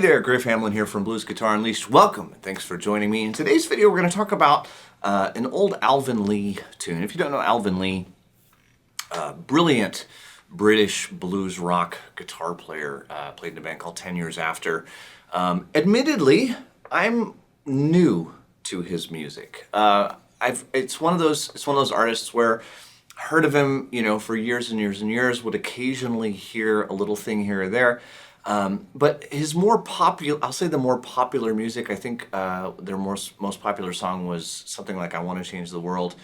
there, Griff Hamlin here from Blues Guitar Unleashed. Welcome, and thanks for joining me. In today's video, we're going to talk about an old Alvin Lee tune. If you don't know Alvin Lee, brilliant British blues rock guitar player, played in a band called 10 Years After. Admittedly, I'm new to his music. It's one of those artists where I heard of him, for years and years and years. Would occasionally hear a little thing here or there. But his more popular, I'll say the more popular music, I think their most popular song was something like "I Want to Change the World,"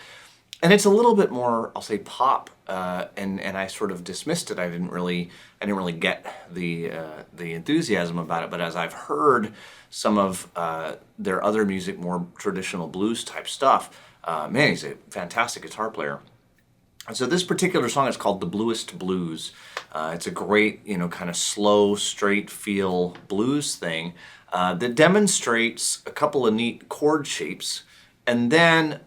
and it's a little bit more, I'll say, pop. And I sort of dismissed it. I didn't really get the enthusiasm about it. But as I've heard some of their other music, more traditional blues type stuff, man, he's a fantastic guitar player. And so this particular song is called the Bluest Blues. It's a great, kind of slow, straight feel blues thing that demonstrates a couple of neat chord shapes. And then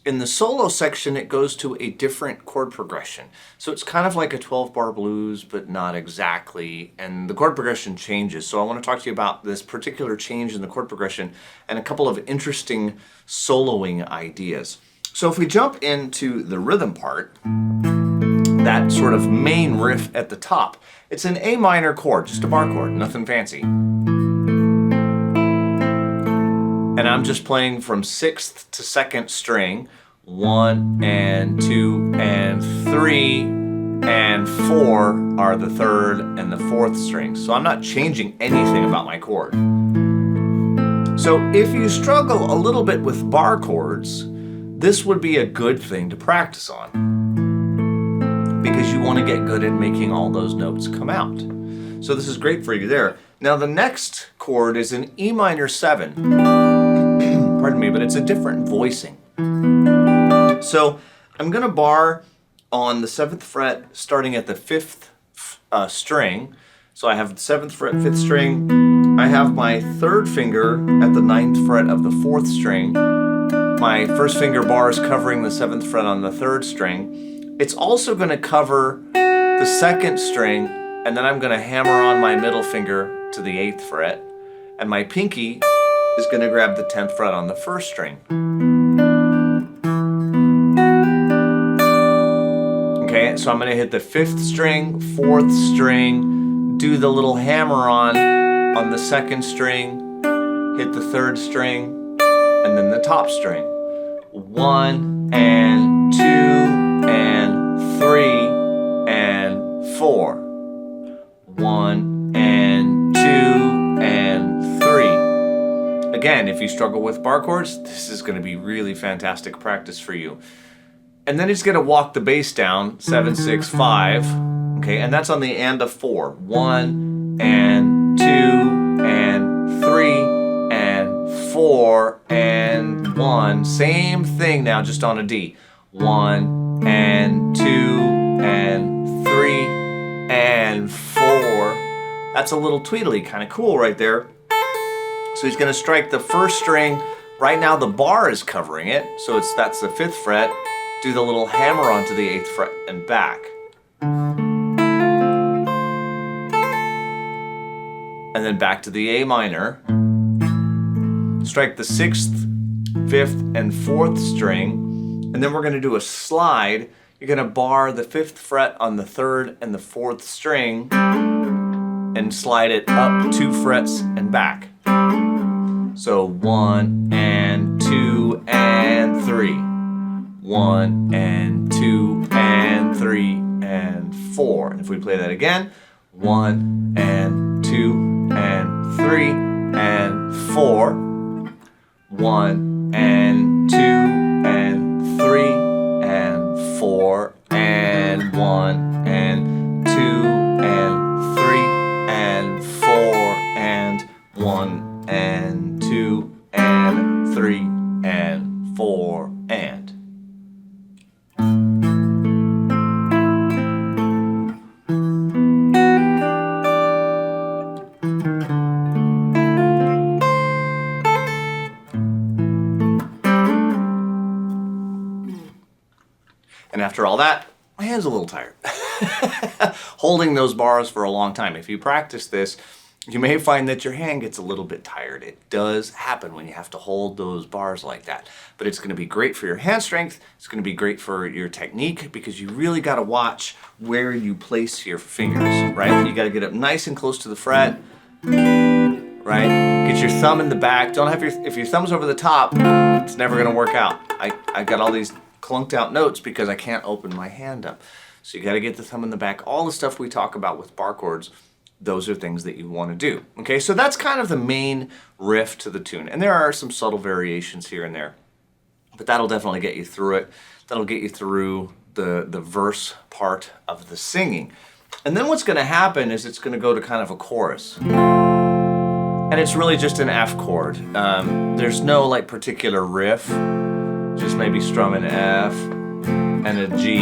in the solo section, it goes to a different chord progression. So it's kind of like a 12-bar blues, but not exactly. And the chord progression changes. So I want to talk to you about this particular change in the chord progression and a couple of interesting soloing ideas. So if we jump into the rhythm part, that sort of main riff at the top, it's an A minor chord, just a bar chord, nothing fancy. And I'm just playing from 6th to 2nd string, 1 and 2 and 3 and 4 are the 3rd and the 4th strings. So I'm not changing anything about my chord. So if you struggle a little bit with bar chords, this would be a good thing to practice on, because you want to get good at making all those notes come out. So this is great for you there. Now the next chord is an E minor 7. Pardon me, but it's a different voicing. So I'm going to bar on the 7th fret starting at the 5th string. So I have the 7th fret, 5th string. I have my 3rd finger at the 9th fret of the 4th string. My first finger bar is covering the 7th fret on the 3rd string. It's also going to cover the 2nd string, and then I'm going to hammer on my middle finger to the 8th fret, and my pinky is going to grab the 10th fret on the 1st string. Okay, so I'm going to hit the 5th string, 4th string, do the little hammer on the 2nd string, hit the 3rd string, and then the top string. 1 and 2 and 3 and 4. 1 and 2 and 3. Again, if you struggle with bar chords, this is going to be really fantastic practice for you. And then he's going to walk the bass down, 7, 6, 5. Okay, and that's on the and of 4. 1 and 2 and 3. 4 and 1. Same thing now, just on a D. 1 and 2 and 3 and 4. That's a little tweedly, kind of cool right there. So he's going to strike the 1st string. Right now the bar is covering it, so that's the 5th fret. Do the little hammer onto the 8th fret and back. And then back to the A minor. Strike the 6th, 5th, and 4th string, and then we're going to do a slide. You're going to bar the 5th fret on the 3rd and the 4th string and slide it up 2 frets and back. So 1 and 2 and 3. 1 and 2 and 3 and 4. And if we play that again, 1 and 2 and 3 and 4. 1 and 2 and 3 and 4 and 1 and 2 and 3 and 4 and 1 and 2 and 3 and 4 and. And after all that, my hand's a little tired. Holding those bars for a long time. If you practice this, You may find that your hand gets a little bit tired. It does happen when you have to hold those bars like that. But it's going to be great for your hand strength. It's going to be great for your technique because you really got to watch where you place your fingers, right? You got to get up nice and close to the fret, right? Get your thumb in the back. Don't have if your thumb's over the top, it's never going to work out. I got all these clunked out notes because I can't open my hand up. So you got to get the thumb in the back. All the stuff we talk about with bar chords, those are things that you want to do. Okay, so that's kind of the main riff to the tune. And there are some subtle variations here and there, but that'll definitely get you through it. That'll get you through the verse part of the singing. And then what's going to happen is it's going to go to kind of a chorus. And it's really just an F chord. There's no like particular riff, just maybe strum an F and a G.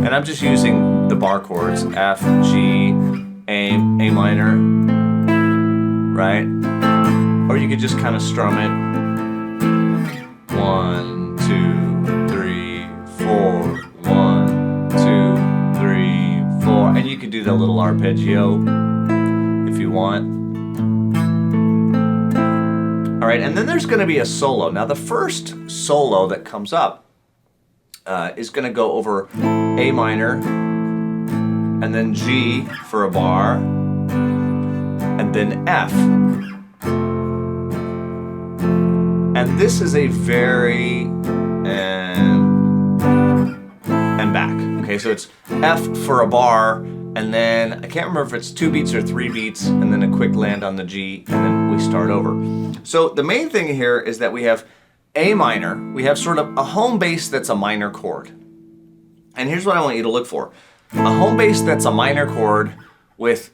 And I'm just using the bar chords, F, G, A minor, right? Or you could just kind of strum it. 1, 2, 3, 4, 1, 2, 3, 4. And you could do the little arpeggio if you want. All right, and then there's gonna be a solo. Now the first solo that comes up is going to go over A minor, and then G for a bar, and then F. And this is a very and back. Okay, so it's F for a bar, and then I can't remember if it's 2 beats or 3 beats, and then a quick land on the G, and then we start over. So the main thing here is that we have A minor, we have sort of a home bass that's a minor chord. And here's what I want you to look for. A home bass that's a minor chord with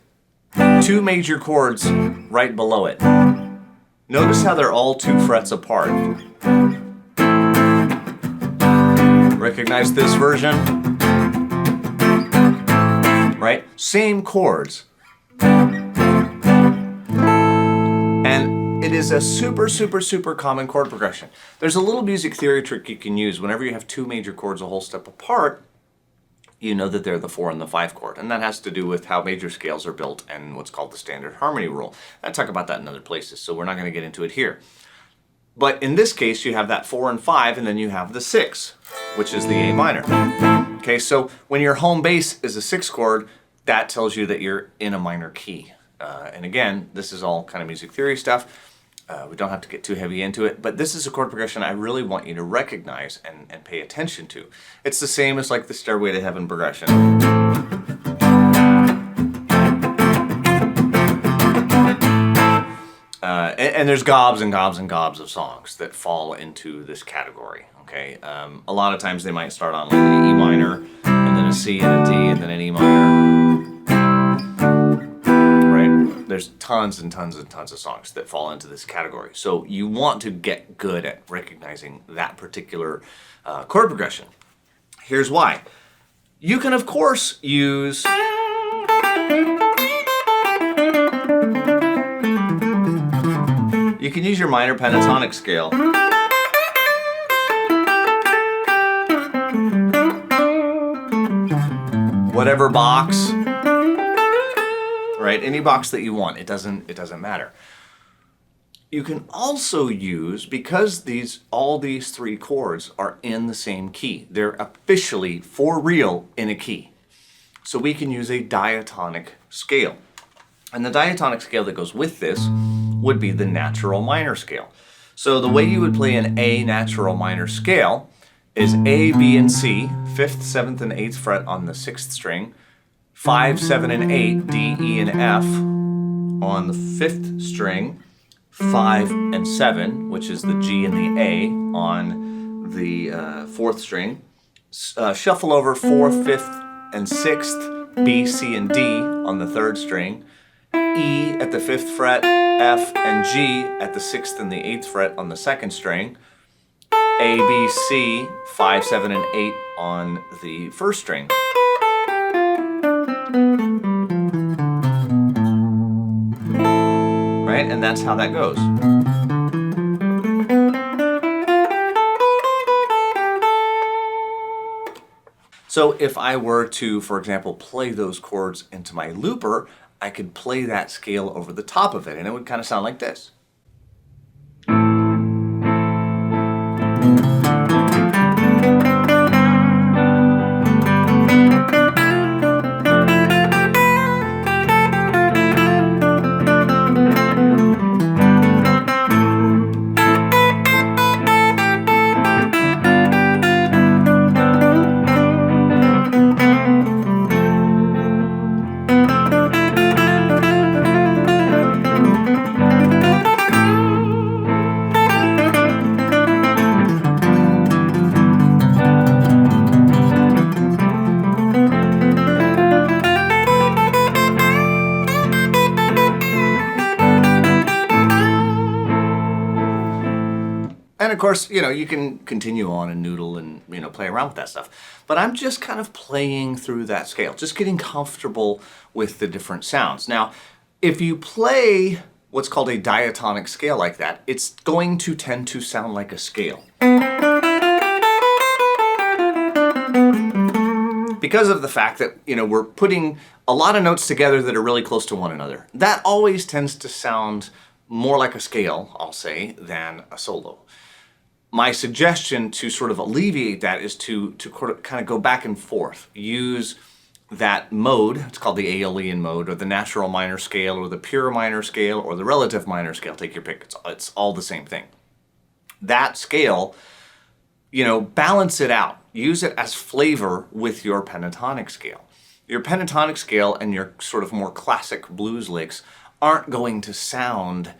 2 major chords right below it. Notice how they're all 2 frets apart. Recognize this version? Right? Same chords. And it is a super, super, super common chord progression. There's a little music theory trick you can use. Whenever you have 2 major chords a whole step apart, you know that they're the 4 and the 5 chord. And that has to do with how major scales are built and what's called the standard harmony rule. I talk about that in other places, so we're not going to get into it here. But in this case, you have that 4 and 5, and then you have the 6, which is the A minor. Okay, so when your home bass is a 6 chord, that tells you that you're in a minor key. And again, this is all kind of music theory stuff. We don't have to get too heavy into it, but this is a chord progression I really want you to recognize and pay attention to. It's the same as like the Stairway to Heaven progression. And there's gobs and gobs and gobs of songs that fall into this category, okay? A lot of times they might start on like an E minor, and then a C and a D, and then an E minor. There's tons and tons and tons of songs that fall into this category. So you want to get good at recognizing that particular chord progression. Here's why. You can, of course, use your minor pentatonic scale. Whatever box. Right? Any box that you want, it doesn't matter. You can also use, because all these 3 chords are in the same key, they're officially for real in a key. So we can use a diatonic scale. And the diatonic scale that goes with this would be the natural minor scale. So the way you would play an A natural minor scale is A, B, and C, 5th, 7th, and 8th fret on the 6th string, 5, 7, and 8, D, E, and F on the 5th string, 5 and 7, which is the G and the A on the 4th string, shuffle over 4, 5th, and 6th, B, C, and D on the 3rd string, E at the 5th fret, F and G at the 6th and the 8th fret on the 2nd string, A, B, C, 5, 7, and 8 on the 1st string. Right? And that's how that goes. So if I were to, for example, play those chords into my looper, I could play that scale over the top of it, and it would kind of sound like this. And of course, you can continue on and noodle and, play around with that stuff. But I'm just kind of playing through that scale, just getting comfortable with the different sounds. Now, if you play what's called a diatonic scale like that, it's going to tend to sound like a scale. Because of the fact that, we're putting a lot of notes together that are really close to one another. That always tends to sound more like a scale, I'll say, than a solo. My suggestion to sort of alleviate that is to kind of go back and forth. Use that mode, it's called the Aeolian mode, or the natural minor scale, or the pure minor scale, or the relative minor scale. Take your pick. It's all the same thing. That scale, balance it out. Use it as flavor with your pentatonic scale. Your pentatonic scale and your sort of more classic blues licks aren't going to sound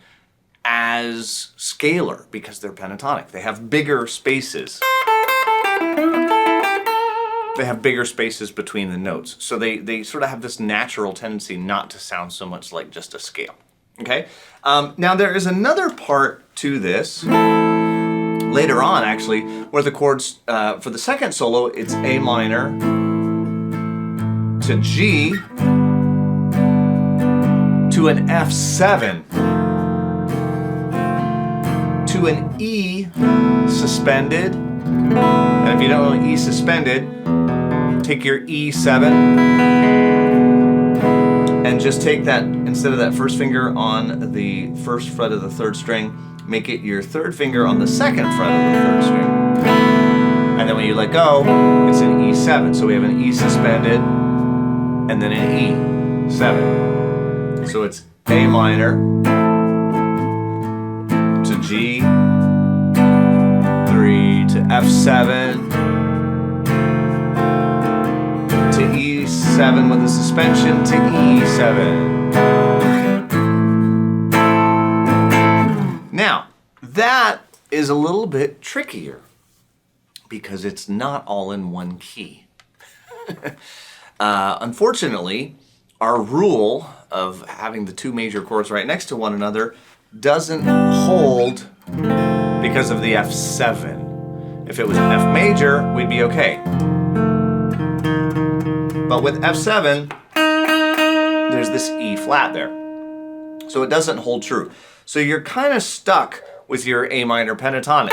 as scalar because they're pentatonic. They have bigger spaces. They have bigger spaces between the notes. So they sort of have this natural tendency not to sound so much like just a scale. Okay? Now there is another part to this later on, actually, where the chords, for the second solo, it's A minor to G to an F7 to an E suspended. And if you don't know E suspended, take your E7 and just take that, instead of that first finger on the first fret of the third string, make it your third finger on the second fret of the third string. And then when you let go, it's an E7. So we have an E suspended and then an E7. So it's A minor to G, 3 to F7, to E7 with a suspension to E7. Now, that is a little bit trickier because it's not all in one key. Unfortunately, our rule of having the two major chords right next to one another doesn't hold because of the F7. If it was an F major, we'd be okay. But with F7, there's this E flat there. So it doesn't hold true. So you're kind of stuck with your A minor pentatonic.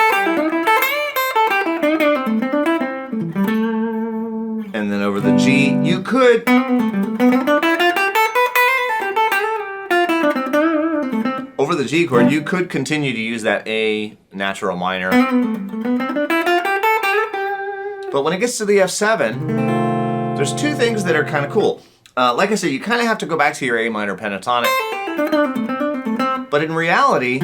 And then over the G, you could over the G chord, you could continue to use that A natural minor. But when it gets to the F7, there's two things that are kind of cool. Like I said, you kind of have to go back to your A minor pentatonic. But in reality,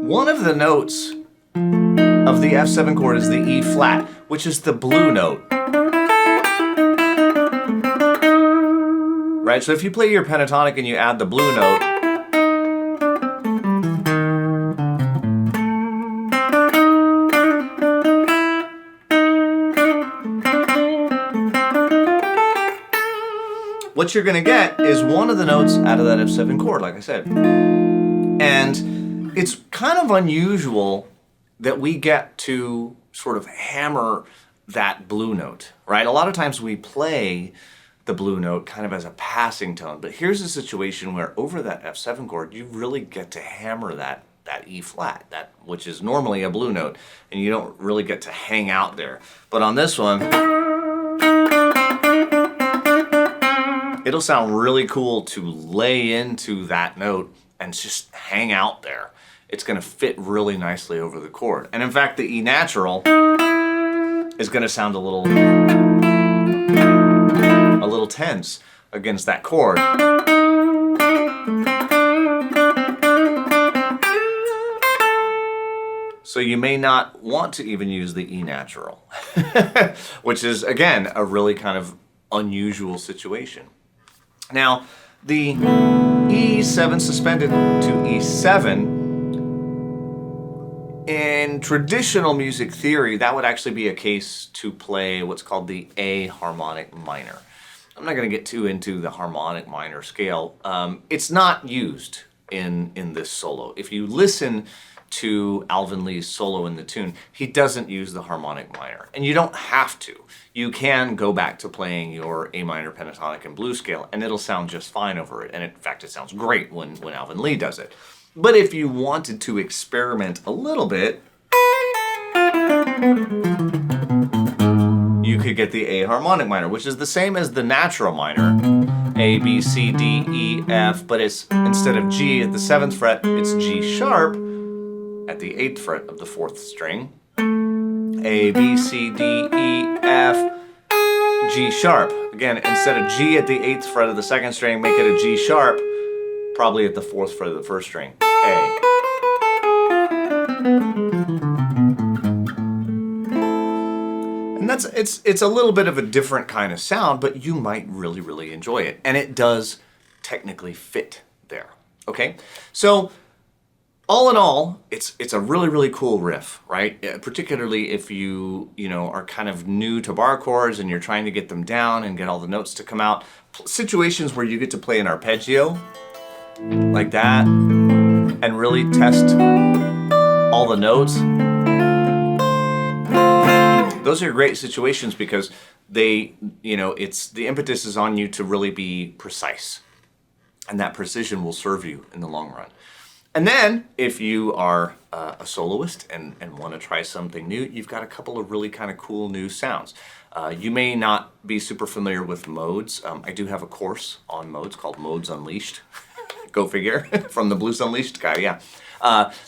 one of the notes of the F7 chord is the E flat, which is the blue note. Right? So if you play your pentatonic and you add the blue note, what you're going to get is one of the notes out of that F7 chord, like I said. And it's kind of unusual that we get to sort of hammer that blue note, right? A lot of times we play the blue note kind of as a passing tone, but here's a situation where over that F7 chord, you really get to hammer that E flat, which is normally a blue note, and you don't really get to hang out there. But on this one, it'll sound really cool to lay into that note and just hang out there. It's going to fit really nicely over the chord. And in fact, the E natural is going to sound a little tense against that chord. So you may not want to even use the E natural, which is, again, a really kind of unusual situation. Now, the E7 suspended to E7, in traditional music theory, that would actually be a case to play what's called the A harmonic minor. I'm not going to get too into the harmonic minor scale. It's not used in this solo. If you listen to Alvin Lee's solo in the tune, he doesn't use the harmonic minor. And you don't have to. You can go back to playing your A minor pentatonic and blues scale, and it'll sound just fine over it. And in fact, it sounds great when Alvin Lee does it. But if you wanted to experiment a little bit, you could get the A harmonic minor, which is the same as the natural minor, A, B, C, D, E, F, but it's instead of G at the 7th fret, it's G sharp at the 8th fret of the 4th string. A, B, C, D, E, F, G sharp. Again, instead of G at the 8th fret of the 2nd string, make it a G sharp, probably at the 4th fret of the 1st string. A. And it's a little bit of a different kind of sound, but you might really, really enjoy it. And it does technically fit there. Okay? So all in all, it's a really, really cool riff, right? Particularly if you are kind of new to bar chords and you're trying to get them down and get all the notes to come out. Situations where you get to play an arpeggio like that and really test all the notes. Those are great situations because the impetus is on you to really be precise. And that precision will serve you in the long run. And then, if you are a soloist and want to try something new, you've got a couple of really kind of cool new sounds. You may not be super familiar with modes. I do have a course on modes called Modes Unleashed. Go figure, from the Blues Unleashed guy, yeah.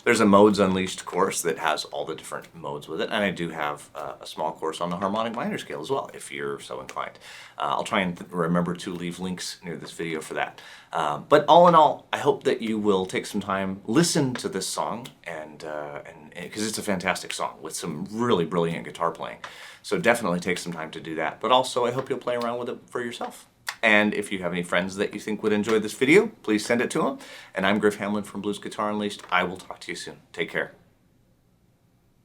There's a Modes Unleashed course that has all the different modes with it, and I do have a small course on the harmonic minor scale as well, if you're so inclined. I'll try and remember to leave links near this video for that. But all in all, I hope that you will take some time, listen to this song, and because it's a fantastic song with some really brilliant guitar playing. So definitely take some time to do that. But also, I hope you'll play around with it for yourself. And if you have any friends that you think would enjoy this video, please send it to them. And I'm Griff Hamlin from Blues Guitar Unleashed. I will talk to you soon. Take care.